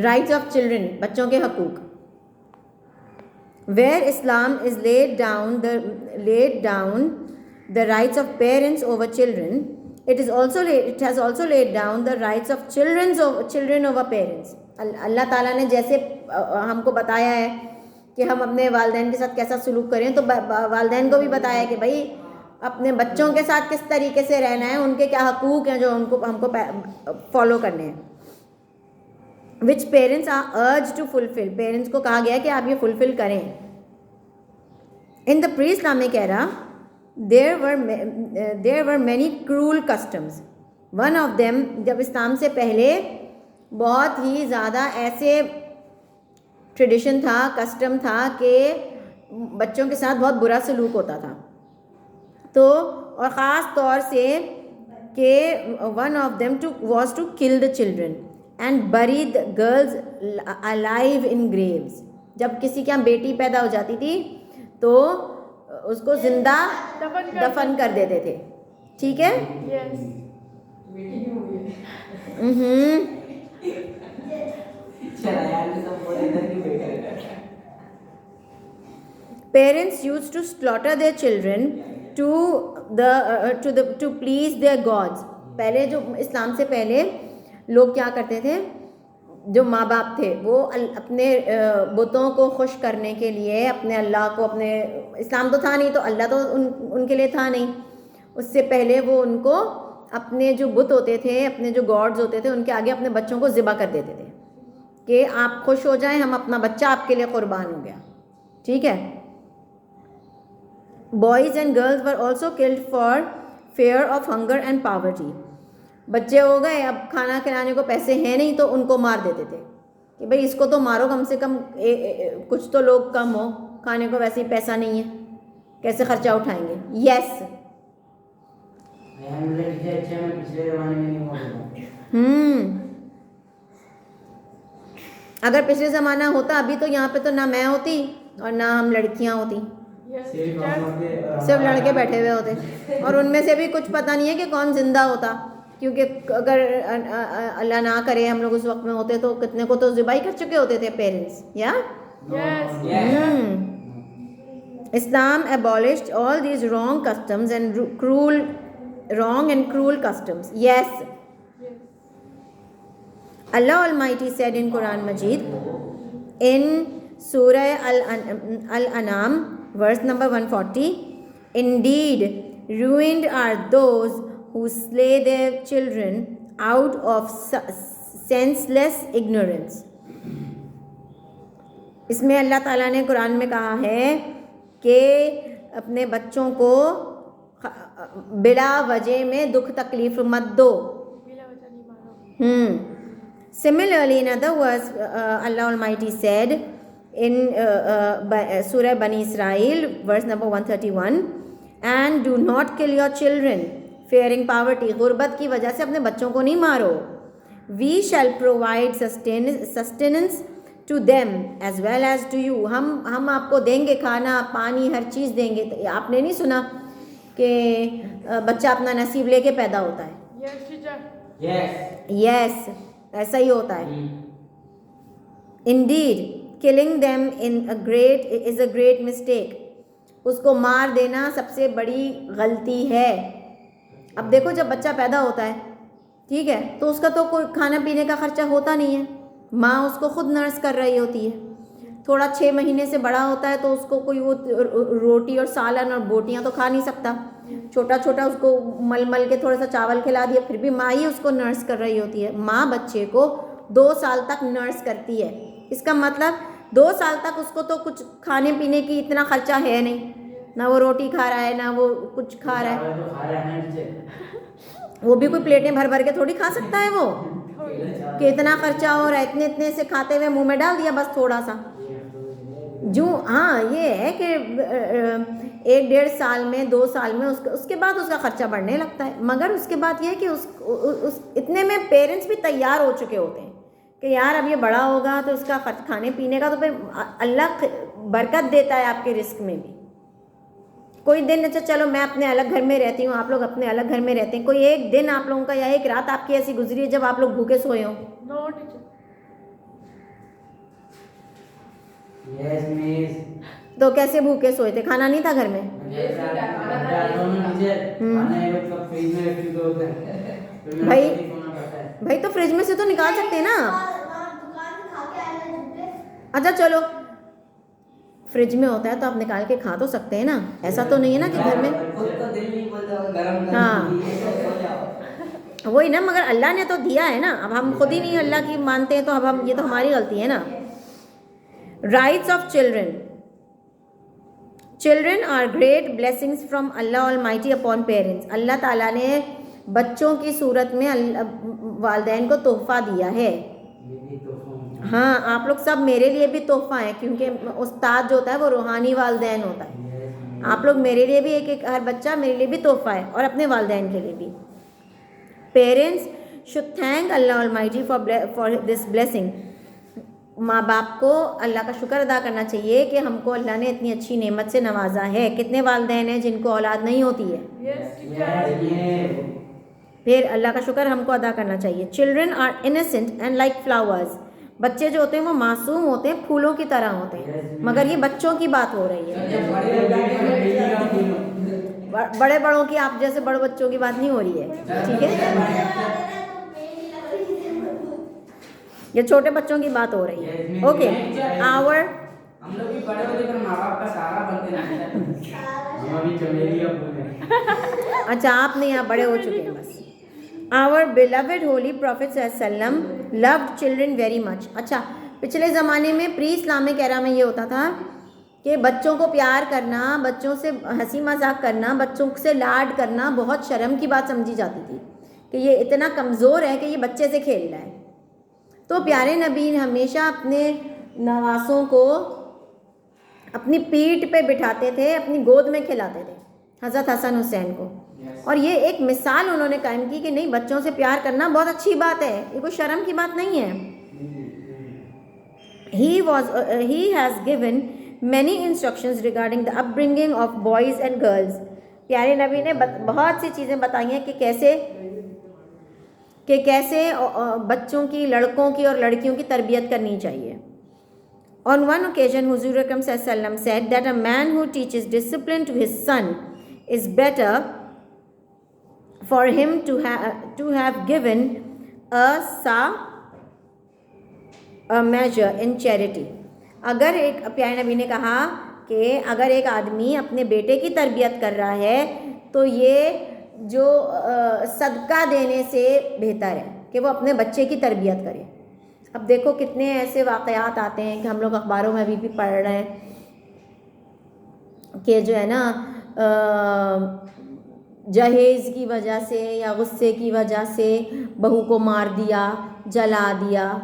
Rights of children, बच्चों के हकूक. Where Islam is laid down the rights of parents over children, it has also laid down the rights of children over parents. अल्लाह ताला ने जैसे हमको बताया है कि हम अपने वालिदैन के साथ कैसा सलूक करें, तो वालिदैन को भी बताया कि भाई अपने बच्चों के साथ किस तरीके से रहना है, उनके क्या हकूक हैं जो हमको फॉलो करने हैं. Which parents are urge to fulfil, parents को कहा गया कि आप ये फुलफिल करें. In the pre Islamic era there were many cruel customs. One of them, जब इस्लाम से पहले बहुत ही ज़्यादा ऐसे ट्रेडिशन था, कस्टम था कि बच्चों के साथ बहुत बुरा सलूक होता था. तो और ख़ास तौर से कि one of them was to kill the children and bury the girls alive in graves. जब किसी के यहाँ बेटी पैदा हो जाती थी तो उसको जिंदा दफन कर देते थे. ठीक है. Parents used to slaughter their children to please their gods. पहले जो इस्लाम से पहले लोग क्या करते थे, जो माँ बाप थे वो अपने बुतों को खुश करने के लिए अपने अल्लाह को, अपने इस्लाम तो था नहीं तो अल्लाह तो उनके लिए था नहीं, उससे पहले वो उनको अपने जो बुत होते थे, अपने जो गॉड्स होते थे, उनके आगे अपने बच्चों को ज़िबा कर देते थे कि आप खुश हो जाएं, हम अपना बच्चा आपके लिए कुर्बान हो गया. ठीक है. Boys and girls were also killed for fair of hunger and poverty. बच्चे हो गए, अब खाना खिलाने को पैसे हैं नहीं तो उनको मार देते थे कि भाई इसको तो मारो, कम से कम कुछ तो लोग कम हो, खाने को वैसे ही पैसा नहीं है, कैसे खर्चा उठाएंगे. यस. अगर पिछले ज़माना होता अभी तो यहाँ पे तो ना मैं होती और ना हम लड़कियाँ होती, सिर्फ लड़के बैठे हुए होते और उनमें से भी कुछ पता नहीं है कि कौन जिंदा होता, क्योंकि अगर अल्लाह ना करे हम लोग उस वक्त में होते तो कितने को तो ज़िबाई कर चुके होते थे पेरेंट्स. या इस्लाम abolished all these wrong customs and cruel customs. Yes. Allah Almighty said in Quran Majid in Surah Al-An'am verse number 140, indeed ruined are those who slay their children out of senseless ignorance. इसमें अल्लाह ताला ने कुरान में कहा है कि अपने बच्चों को बिला वजह में दुख तकलीफ मत दो. Similarly, in other words, Allah Almighty said in Surah Bani Israel verse number 131, and do not kill your children fearing poverty. गुर्बत की वजह से अपने बच्चों को नहीं मारो. We shall provide sustenance to them as well as to you. हम आपको देंगे खाना पानी हर चीज़ देंगे. तो आपने नहीं सुना कि बच्चा अपना नसीब लेके पैदा होता है. Yes, ऐसा ही होता है. Indeed, killing them is a great mistake. उसको मार देना सबसे बड़ी गलती है. अब देखो जब बच्चा पैदा होता है, ठीक है, तो उसका तो कोई खाना पीने का खर्चा होता नहीं है, माँ उसको खुद नर्स कर रही होती है. थोड़ा 6 महीने से बड़ा होता है तो उसको कोई वो रोटी और सालन और बोटियाँ तो खा नहीं सकता. छोटा छोटा उसको मल के थोड़ा सा चावल खिला दिया, फिर भी माँ ही उसको नर्स कर रही होती है. माँ बच्चे को 2 साल तक नर्स करती है. इसका मतलब 2 साल तक उसको तो कुछ खाने पीने की इतना खर्चा है नहीं, ना वो रोटी खा रहा है ना वो कुछ खा रहा है. वो भी कोई प्लेटें भर भर के थोड़ी खा सकता है वो, कि इतना खर्चा हो रहा है, इतने से खाते हुए मुंह में डाल दिया बस थोड़ा सा. जो हाँ ये है कि 1-1.5 साल में 2 साल में उसके बाद उसका खर्चा बढ़ने लगता है. मगर उसके बाद ये है कि उस इतने में पेरेंट्स भी तैयार हो चुके होते हैं कि यार अब ये बड़ा होगा तो उसका खाने पीने का तो फिर अल्लाह बरकत देता है आपके रिस्क में भी. कोई दिन अच्छा चलो मैं अपने अलग घर में रहती हूँ, आप लोग अपने अलग घर में रहते हैं, कोई एक दिन आप लोगों का या एक रात आपकी ऐसी गुजरी है जब आप लोग भूखे सोए हो. Yes miss. तो कैसे भूखे सोए थे? खाना नहीं था घर में? भाई भाई तो फ्रिज में से तो निकाल सकते हैं ना। अच्छा चलो, फ्रिज में होता है तो आप निकाल के खा तो सकते हैं ना, ऐसा तो नहीं है ना कि घर में। हाँ वही ना, मगर अल्लाह ने तो दिया है ना, अब हम खुद ही नहीं अल्लाह की मानते हैं तो अब हम, ये तो हमारी गलती है ना। Rights of children. Children are great blessings from Allah almighty upon parents. अल्लाह ताला ने बच्चों की सूरत में वालिदैन को तोहफा दिया है। हाँ आप लोग सब मेरे लिए भी तोहफा है, क्योंकि उस्ताद जो होता है वो रूहानी वालिदैन होता है। आप लोग मेरे लिए भी, एक हर बच्चा मेरे लिए भी तोहफा है, और अपने वालिदैन के लिए भी। Parents should thank Allah almighty for this blessing. माँ बाप को अल्लाह का शुक्र अदा करना चाहिए कि हमको अल्लाह ने इतनी अच्छी नेमत से नवाजा है। कितने वालिदैन हैं जिनको औलाद नहीं होती है? फिर अल्लाह का शुक्र हमको अदा करना चाहिए। Children are innocent and like flowers. बच्चे जो होते हैं वो मासूम होते हैं, फूलों की तरह होते हैं, मगर ये बच्चों की बात हो रही है। बड़े बड़ों की, आप जैसे बड़े बच्चों की बात नहीं हो रही है, ठीक है? ये छोटे बच्चों की बात हो रही है। ओके आवर, हम लोग भी बड़े होते पर माँ बाप का सहारा बनते नहीं। हम अभी चमेली हैं। अच्छा आप नहीं, आप बड़े हो चुके हैं बस। आवर बिलवेड होली प्रॉफिट सल्लम लव्ड चिल्ड्रन वेरी मच। अच्छा पिछले ज़माने में प्री इस्लामिक एरा में ये होता था कि बच्चों को प्यार करना, बच्चों से हंसी मजाक करना, बच्चों से लाड करना बहुत शर्म की बात समझी जाती थी कि ये इतना कमज़ोर है कि ये बच्चे से खेल रहा है। तो प्यारे नबी हमेशा अपने नवासों को अपनी पीठ पे बिठाते थे, अपनी गोद में खिलाते थे, हज़रत हसन हुसैन को। और ये एक मिसाल उन्होंने कायम की कि नहीं, बच्चों से प्यार करना बहुत अच्छी बात है, ये कोई शर्म की बात नहीं है। he has given many instructions regarding the upbringing of boys and girls। प्यारे नबी ने बहुत सी चीज़ें बताई हैं कि कैसे बच्चों की, लड़कों की और लड़कियों की तरबियत करनी चाहिए। On one occasion, Huzur Akram Sallam said that a man who teaches discipline to his son is better for him to have given a measure in charity। अगर एक, प्यारे नबी ने कहा कि अगर एक आदमी अपने बेटे की तरबियत कर रहा है तो ये जो सदका देने से बेहतर है कि वो अपने बच्चे की तरबियत करे। अब देखो कितने ऐसे वाक़यात आते हैं कि हम लोग अखबारों में अभी भी पढ़ रहे हैं कि जो है ना जहेज़ की वजह से या गुस्से की वजह से बहू को मार दिया, जला दिया।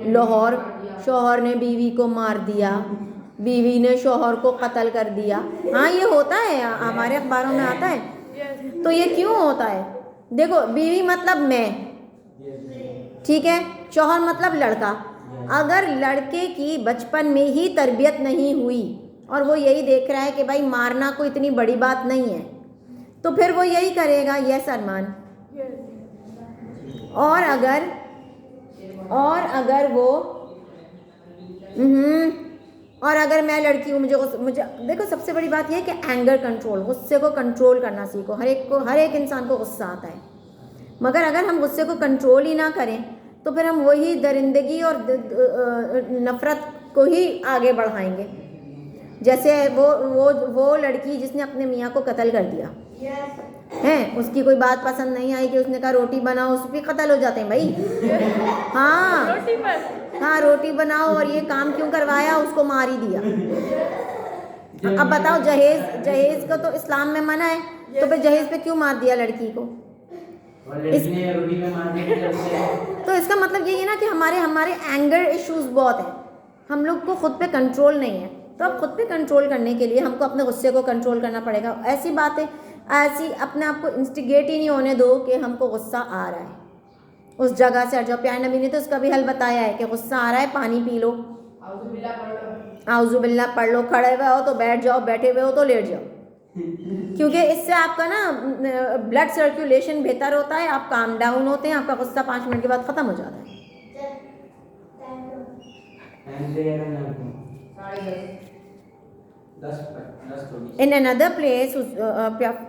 लाहौर शौहर ने बीवी को मार दिया, बीवी ने शौहर को कत्ल कर दिया। हाँ ये होता है, हमारे अखबारों में आता है। तो ये क्यों होता है? देखो बीवी मतलब मैं, ठीक है, शौहर मतलब लड़का। अगर लड़के की बचपन में ही तरबियत नहीं हुई और वो यही देख रहा है कि भाई मारना कोई इतनी बड़ी बात नहीं है, तो फिर वो यही करेगा, यस अरमान। और अगर मैं लड़की हूँ, मुझे देखो सबसे बड़ी बात यह है कि एंगर कंट्रोल, गुस्से को कंट्रोल करना सीखो। हर एक इंसान को गुस्सा आता है, मगर अगर हम गुस्से को कंट्रोल ही ना करें तो फिर हम वही दरिंदगी और नफ़रत को ही आगे बढ़ाएंगे। जैसे वो लड़की जिसने अपने मियाँ को कत्ल कर दिया है, उसकी कोई बात पसंद नहीं आई कि उसने कहा रोटी बनाओ, उस पर कत्ल हो जाते हैं भाई। हाँ रोटी बनाओ, और ये काम क्यों करवाया, उसको मार ही दिया। अब बताओ जहेज को तो इस्लाम में मना है, तो फिर जहेज पे क्यों मार दिया लड़की को? तो इसका मतलब यही है ना कि हमारे एंगर इश्यूज बहुत हैं, हम लोग को खुद पे कंट्रोल नहीं है। तो अब खुद पे कंट्रोल करने के लिए हमको अपने गुस्से को कंट्रोल करना पड़ेगा। ऐसी बातें, ऐसी अपने आप को इंस्टिगेट ही नहीं होने दो कि हमको गुस्सा आ रहा है, उस जगह से हट जाओ। प्यारे नबी ने तो उसका भी हल बताया है कि गुस्सा आ रहा है, पानी पी लो, आउज़ुबिल्लाह पढ़ लो, खड़े हुए हो तो बैठ जाओ, बैठे हुए हो तो लेट जाओ, क्योंकि इससे आपका ना ब्लड सर्कुलेशन बेहतर होता है, आप काम डाउन होते हैं, आपका गुस्सा 5 मिनट के बाद ख़त्म हो जाता है। In another place,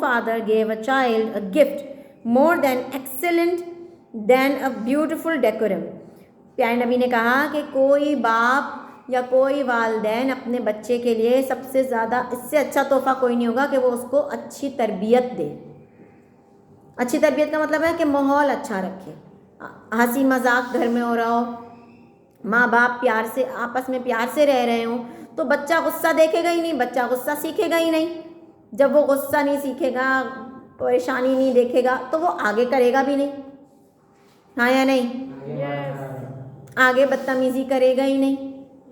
father gave a child a gift more than excellent than a beautiful decorum." प्यारे नबी ने कहा कि कोई बाप या कोई वालिदैन अपने बच्चे के लिए सबसे ज़्यादा इससे अच्छा तोहफ़ा कोई नहीं होगा कि वो उसको अच्छी तरबियत दे। अच्छी तरबियत का मतलब है कि माहौल अच्छा रखे, हंसी मजाक घर में हो रहा हो, माँ बाप प्यार से आपस में प्यार से रह रहे हों, तो बच्चा गुस्सा देखेगा ही नहीं, बच्चा गुस्सा सीखेगा ही नहीं। जब वो गुस्सा नहीं सीखेगा, परेशानी नहीं देखेगा, तो वो आगे करेगा भी नहीं, हाँ या नहीं? आगे बदतमीज़ी करेगा ही नहीं।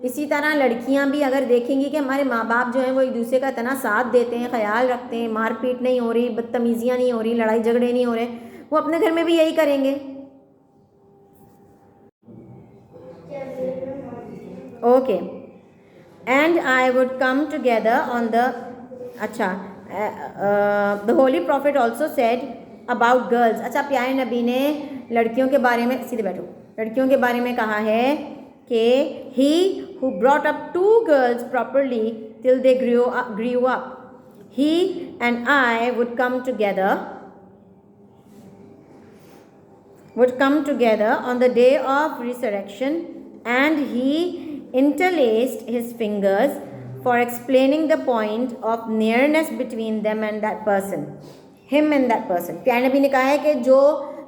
इसी तरह लड़कियां भी अगर देखेंगी कि हमारे माँ बाप जो हैं वो एक दूसरे का इतना साथ देते हैं, ख्याल रखते हैं, मारपीट नहीं हो रही, बदतमीज़ियाँ नहीं हो रही, लड़ाई झगड़े नहीं हो रहे, वो अपने घर में भी यही करेंगे। Okay, and I would come together on the the holy prophet also said about girls. अच्छा, प्यारे नबी ने लड़कियों के बारे में, सीधे बैठो, लड़कियों के बारे में कहा है कि he who brought up 2 girls properly till they grew up, he and I would come together on the day of resurrection, and he interlaced his fingers for explaining the point of nearness between them and that person, him and that person। प्यारे नबी ने कहा है कि जो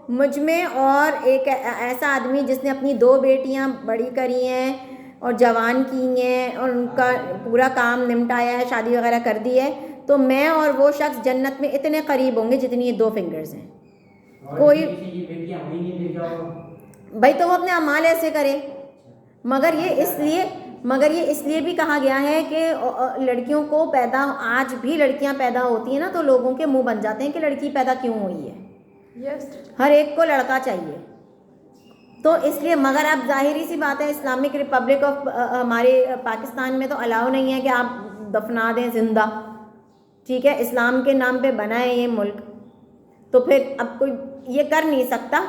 मुझ में और एक ऐसा आदमी जिसने अपनी 2 बेटियां बड़ी करी हैं और जवान की हैं और उनका पूरा काम निपटाया है, शादी वगैरह कर दी है, तो मैं और वो शख्स जन्नत में इतने करीब होंगे जितनी ये 2 फिंगर्स हैं। कोई भाई तो वो अपने अमाल ऐसे करे, मगर ये इसलिए भी कहा गया है कि लड़कियों को पैदा, आज भी लड़कियां पैदा होती हैं ना तो लोगों के मुंह बन जाते हैं कि लड़की पैदा क्यों हुई है। हर एक को लड़का चाहिए, तो इसलिए, मगर अब जाहिरी सी बात है इस्लामिक रिपब्लिक ऑफ हमारे पाकिस्तान में तो अलाउ नहीं है कि आप दफना दें जिंदा, ठीक है, इस्लाम के नाम पे बना है ये मुल्क, तो फिर अब कोई ये कर नहीं सकता,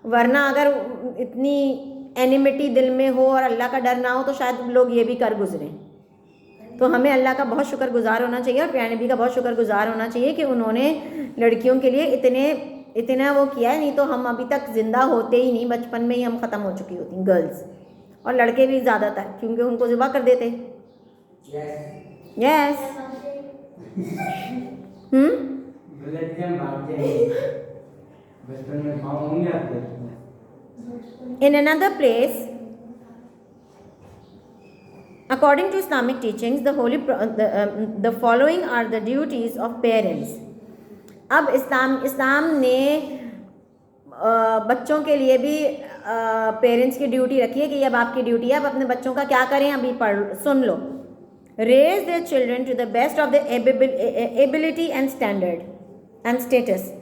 वरना अगर इतनी एनिमिटी दिल में हो और अल्लाह का डर ना हो तो शायद लोग ये भी कर गुजरें। तो हमें अल्लाह का बहुत शुक्रगुजार होना चाहिए और प्यारे नबी का बहुत शुक्रगुजार होना चाहिए कि उन्होंने लड़कियों के लिए इतना वो किया है, नहीं तो हम अभी तक ज़िंदा होते ही नहीं, बचपन में ही हम ख़त्म हो चुकी होती गर्ल्स, और लड़के भी ज़्यादातर, क्योंकि उनको ज़िबा कर देते। Yes In another place, according to Islamic teachings, the following are the duties of parents. अब इस्लाम ने बच्चों के लिए भी पेरेंट्स की ड्यूटी रखी है कि अब आपकी ड्यूटी है, अब अपने बच्चों का क्या करें, अभी सुन लो। Raise their children to the best of the ability and standard and status.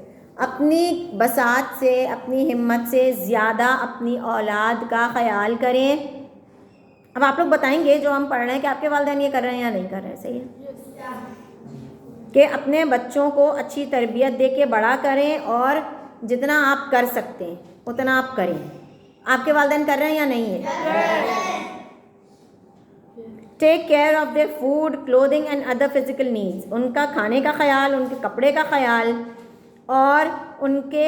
अपनी बसात से, अपनी हिम्मत से ज़्यादा अपनी औलाद का ख्याल करें। अब आप लोग बताएंगे जो हम पढ़ रहे हैं कि आपके वालिदैन ये कर रहे हैं या नहीं कर रहे हैं, सही है कि अपने बच्चों को अच्छी तरबियत दे के बड़ा करें और जितना आप कर सकते हैं उतना आप करें। आपके वालिदैन कर रहे हैं या नहीं है? Take care of their food, clothing and other physical needs. उनका खाने का ख्याल, उनके कपड़े का ख्याल और उनके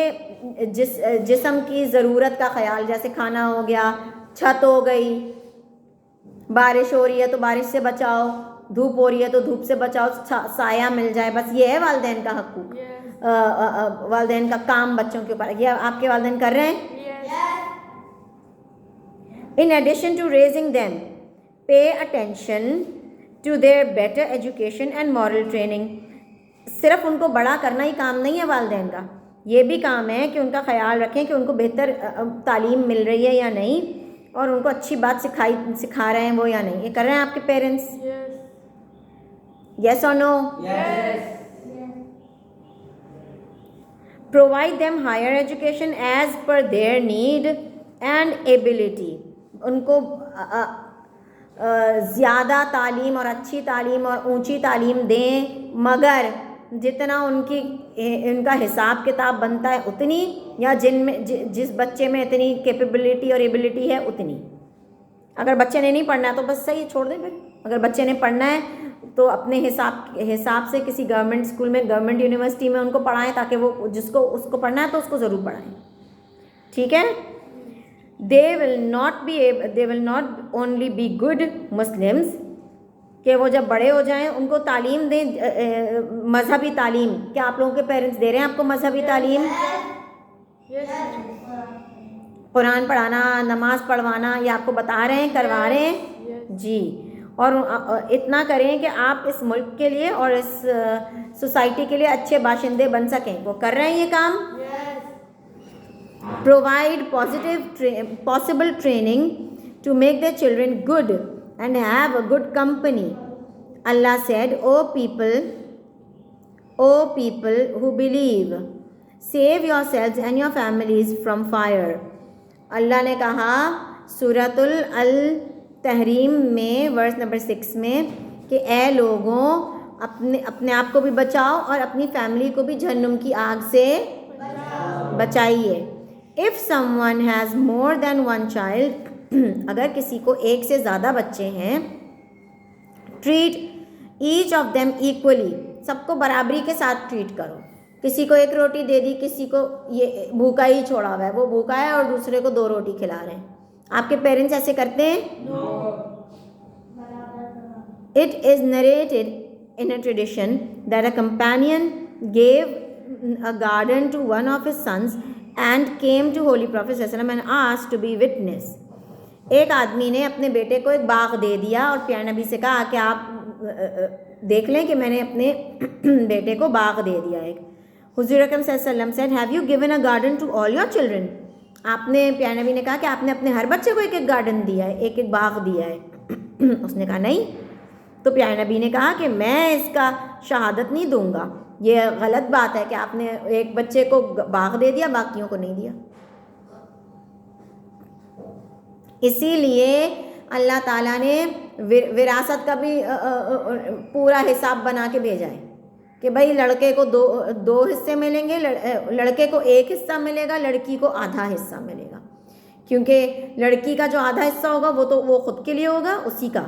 जिस्म की ज़रूरत का ख्याल, जैसे खाना हो गया, छत हो गई, बारिश हो रही है तो बारिश से बचाओ, धूप हो रही है तो धूप से बचाओ, साया मिल जाए, बस ये है वालिदैन का हकूक़, वालिदैन का काम बच्चों के ऊपर। ये आपके वालिदैन कर रहे हैं? In addition to raising them, pay attention to their better education and moral training. सिर्फ उनको बड़ा करना ही काम नहीं है वालिदैन का, ये भी काम है कि उनका ख्याल रखें कि उनको बेहतर तालीम मिल रही है या नहीं, और उनको अच्छी बात सिखा रहे हैं वो या नहीं। ये कर रहे हैं आपके पेरेंट्स? यस और no? Provide them higher education as per their need and ability. उनको ज़्यादा तालीम और अच्छी तालीम और ऊंची तालीम दें, मगर जितना उनका हिसाब किताब बनता है उतनी, या जिस बच्चे में इतनी कैपेबिलिटी और एबिलिटी है उतनी। अगर बच्चे ने नहीं पढ़ना है तो बस सही, छोड़ दे। फिर अगर बच्चे ने पढ़ना है तो अपने हिसाब से किसी गवर्नमेंट स्कूल में, गवर्नमेंट यूनिवर्सिटी में उनको पढ़ाएं, ताकि वो जिसको उसको पढ़ना है तो उसको ज़रूर पढ़ाएं, ठीक है। They will not only be good Muslims, कि वो जब बड़े हो जाएं उनको तालीम दें, मजहबी तालीम। क्या आप लोगों के पेरेंट्स दे रहे हैं आपको मजहबी तालीम? कुरान पढ़ाना, नमाज पढ़वाना, ये आपको बता रहे हैं, करवा रहे हैं जी। और इतना करें कि आप इस मुल्क के लिए और इस सोसाइटी के लिए अच्छे बाशिंदे बन सकें। वो कर रहे हैं ये काम। Provide possible training to make the children good and have a good company. Allah said, O people who believe, save yourselves and your families from fire. अल्लाह ने कहा सूरतुल अल तहरीम में वर्स नंबर 6 में कि ए लोगों, अपने आप को भी बचाओ और अपनी फैमिली को भी जहन्नुम की आग से बचाइए। If someone has more than one child, अगर किसी को एक से ज़्यादा बच्चे हैं, treat each of them equally, सबको बराबरी के साथ ट्रीट करो। किसी को 1 रोटी दे दी, किसी को ये भूखा ही छोड़ा हुआ है, वो भूखा है और दूसरे को 2 रोटी खिला रहे हैं। आपके पेरेंट्स ऐसे करते हैं? It is narrated in a tradition that a companion gave a garden to one of his sons and came to holy prophet सल्लल्लाहु अलैहि वसल्लम and asked to be witness. एक आदमी ने अपने बेटे को एक बाग दे दिया और प्यारे नबी से कहा कि आप देख लें कि मैंने अपने बेटे को बाग दे दिया एक। हुज़ूर अकरम सल्लल्लाहु अलैहि वसल्लम said, have you given a garden to all your children? आपने, प्यारे नबी ने कहा कि आपने अपने हर बच्चे को एक एक गार्डन दिया है, एक एक बाग दिया है? उसने कहा नहीं। तो प्यारे नबी ने कहा कि मैं इसका शहादत नहीं दूंगा, ये गलत बात है कि आपने एक बच्चे को बाग दे दिया, बाकियों को नहीं दिया। इसीलिए अल्लाह ताला ने विरासत का भी पूरा हिसाब बना के भेजा है कि भाई लड़के को दो हिस्से मिलेंगे, लड़के को 1 हिस्सा मिलेगा, लड़की को आधा हिस्सा मिलेगा। क्योंकि लड़की का जो आधा हिस्सा होगा वो खुद के लिए होगा उसी का,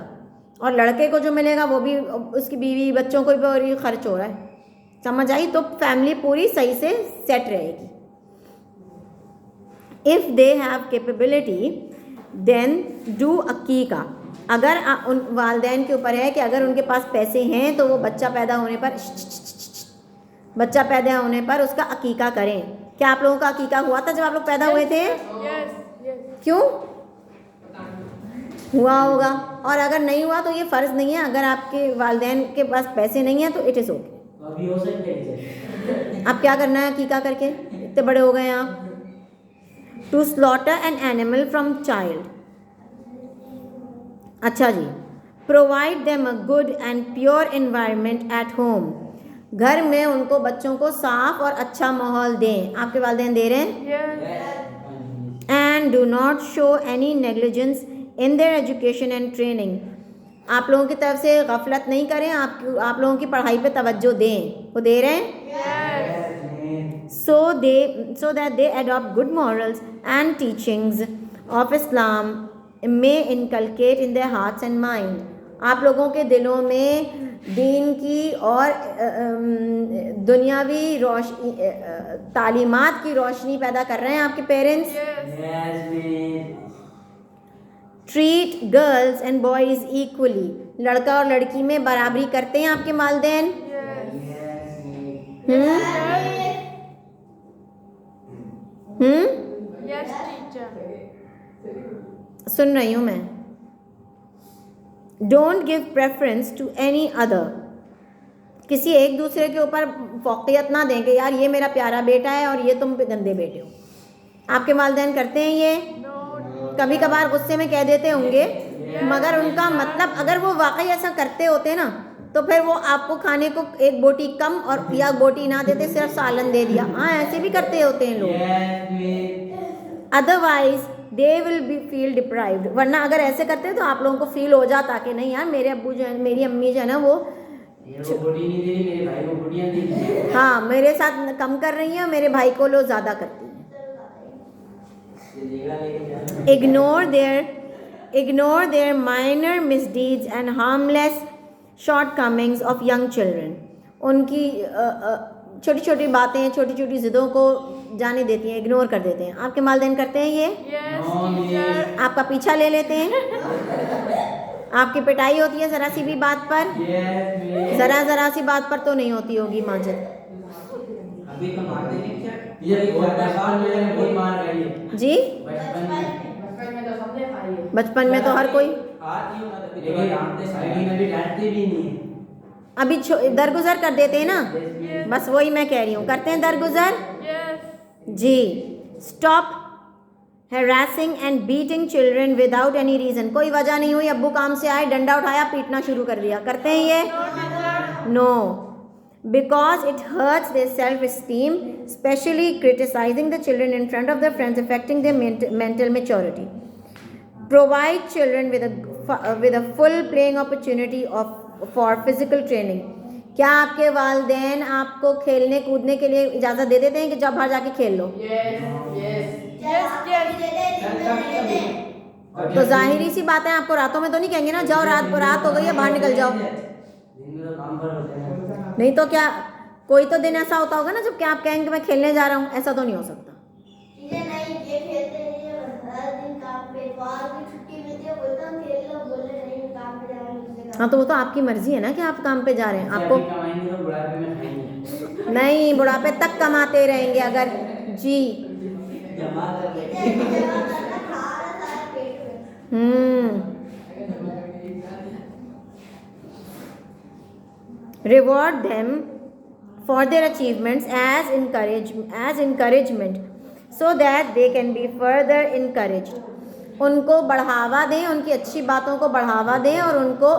और लड़के को जो मिलेगा वो भी उसकी बीवी बच्चों को भी खर्च हो रहा है। समझ आई? तो फैमिली पूरी सही से सेट रहेगी। If they have capability then do अकीका। अगर उन वालिदैन के ऊपर है कि अगर उनके पास पैसे हैं तो वो बच्चा पैदा होने पर उसका अकीका करें। क्या आप लोगों का अकीका हुआ था जब आप लोग पैदा हुए थे? क्यों हुआ होगा? और अगर नहीं हुआ तो ये फ़र्ज़ नहीं है, अगर आपके वालिदैन के पास पैसे नहीं हैं तो इट इज़ ओके। अभी हो सकते हैं। अब क्या करना है अकीका करके? इतने बड़े हो गए आप। To slaughter an animal from child. अच्छा जी। Provide them a good and pure environment at home. घर में उनको बच्चों को साफ और अच्छा माहौल दें। आपके वालिदैन दे रहे हैं? And do not show any negligence in their education and training. आप लोगों की तरफ से गफलत नहीं करें, आप लोगों की पढ़ाई पे तवज्जो दें। वो दे रहे हैं? So that they adopt good morals and teachings of Islam may inculcate in their hearts and mind. आप लोगों के दिलों में दीन की और दुनियावी तालीमात की रोशनी पैदा कर रहे हैं आपके parents. Treat girls and boys equally. लड़का और लड़की में बराबरी करते हैं आपके वालिदैन? सुन रही हूँ मैं। Don't give preference to any other. किसी एक दूसरे के ऊपर फौकियत ना दें कि यार ये मेरा प्यारा बेटा है और ये तुम गंदे बेटे हो। आपके वालिदैन करते हैं ये? कभी कभार गुस्से में कह देते होंगे, मगर उनका मतलब अगर वो वाकई ऐसा करते होते ना तो फिर वो आपको खाने को 1 बोटी कम और या बोटी ना देते, सिर्फ सालन दे दिया। हाँ, ऐसे भी करते होते हैं लोग। Otherwise they will be feel deprived. वरना अगर ऐसे करते तो आप लोगों को फील हो जाता कि नहीं यार, मेरे अब्बू जो है, मेरी अम्मी जो है ना, वो बोटी नहीं दे रही, मेरे भाई को बोटियां दे रही। हाँ, मेरे साथ कम कर रही हैं, मेरे भाई को लो ज़्यादा करती हैं। Ignore their ignore their minor misdeeds and harmless shortcomings of young children. उनकी छोटी छोटी बातें, छोटी छोटी ज़िद्दों को जाने देती हैं, इग्नोर कर देते हैं। आपके वालिदैन करते हैं ये? Yes. आपका पीछा ले लेते हैं? आपकी पिटाई होती है ज़रा सी भी बात पर? Yes. ज़रा सी बात पर तो नहीं होती होगी माजिद। अभी तो मारते नहीं क्या? ये बहुत मार रही है जी, बचपन में तो सबने खाई है। बचपन में तो हर कोई। लेकिन अभी डांटते भी नहीं है। अभी दरगुजर कर देते हैं ना, बस वही मैं कह रही हूँ, करते हैं दरगुजर। जी। Stop harassing and beating children without any reason. कोई वजह नहीं हुई, अब्बू काम से आए, डंडा उठाया, पीटना शुरू कर दिया। करते हैं ये? No, because it hurts their self-esteem, especially criticizing the children in front of their friends, affecting their mental maturity. Provide children with a full playing opportunity for physical training. क्या आपके वालिदैन आपको खेलने कूदने के लिए इजाज़त दे देते हैं कि जब बाहर जाके खेल लो? तो जाहिरी सी बात है, आपको रातों में तो नहीं कहेंगे ना जाओ रात हो गई है बाहर निकल जाओ। नहीं तो क्या कोई तो दिन ऐसा होता होगा ना जब क्या आप कहेंगे मैं खेलने जा रहा हूँ, ऐसा तो नहीं हो सकता। हाँ तो वो तो आपकी मर्जी है ना कि आप काम पे जा रहे हैं। आपको नहीं, बुढ़ापे तक कमाते रहेंगे अगर। जी। Reward them for their achievements as encouragement so that they can be further encouraged. उनको बढ़ावा दें, उनकी अच्छी बातों को बढ़ावा दें और उनको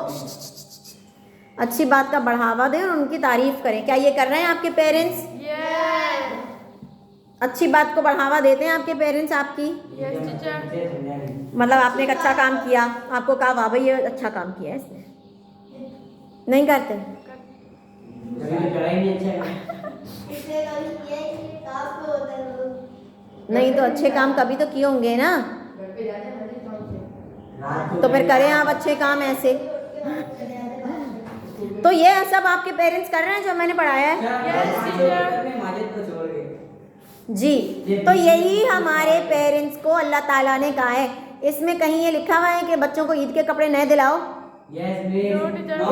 अच्छी बात का बढ़ावा दें और उनकी तारीफ करें। क्या ये कर रहे हैं आपके पेरेंट्स? अच्छी बात को बढ़ावा देते हैं आपके पेरेंट्स आपकी? मतलब आपने एक अच्छा काम किया, आपको कहा वाह भाई ये अच्छा काम किया है इसने, नहीं करते? नहीं तो अच्छे काम कभी तो किए होंगे ना, तो फिर करें आप अच्छे काम ऐसे। तो ये सब आपके पेरेंट्स कर रहे हैं जो मैंने पढ़ाया है? जी। तो यही हमारे पेरेंट्स को अल्लाह ताला ने कहा है। इसमें कहीं ये लिखा हुआ है कि बच्चों को ईद के कपड़े नए दिलाओ?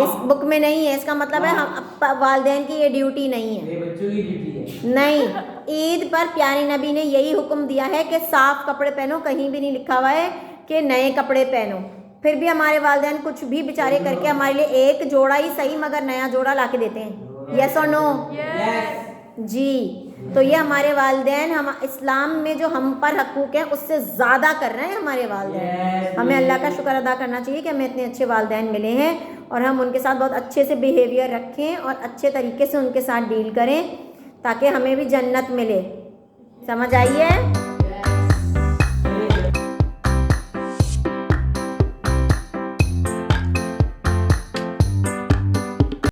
इस बुक में नहीं है। इसका मतलब है हम वालिदैन की ये ड्यूटी नहीं है। बच्चों की ड्यूटी है। नहीं, ईद पर प्यारे नबी ने यही हुक्म दिया है कि साफ कपड़े पहनो, कहीं भी नहीं लिखा हुआ है कि नए कपड़े पहनो। फिर भी हमारे वालिदैन कुछ भी बेचारे करके हमारे लिए एक जोड़ा ही सही मगर नया जोड़ा ला के देते हैं। यस और नो? जी। तो ये हमारे वालिदैन हम इस्लाम में जो हम पर हकूक़ हैं उससे ज़्यादा कर रहे हैं हमारे वालिदैन। हमें अल्लाह का शुक्र अदा करना चाहिए कि हमें इतने अच्छे वालिदैन मिले हैं और हम उनके साथ बहुत अच्छे से बिहेवियर रखें और अच्छे तरीके से उनके साथ डील करें ताकि हमें भी जन्नत मिले। समझ आई है?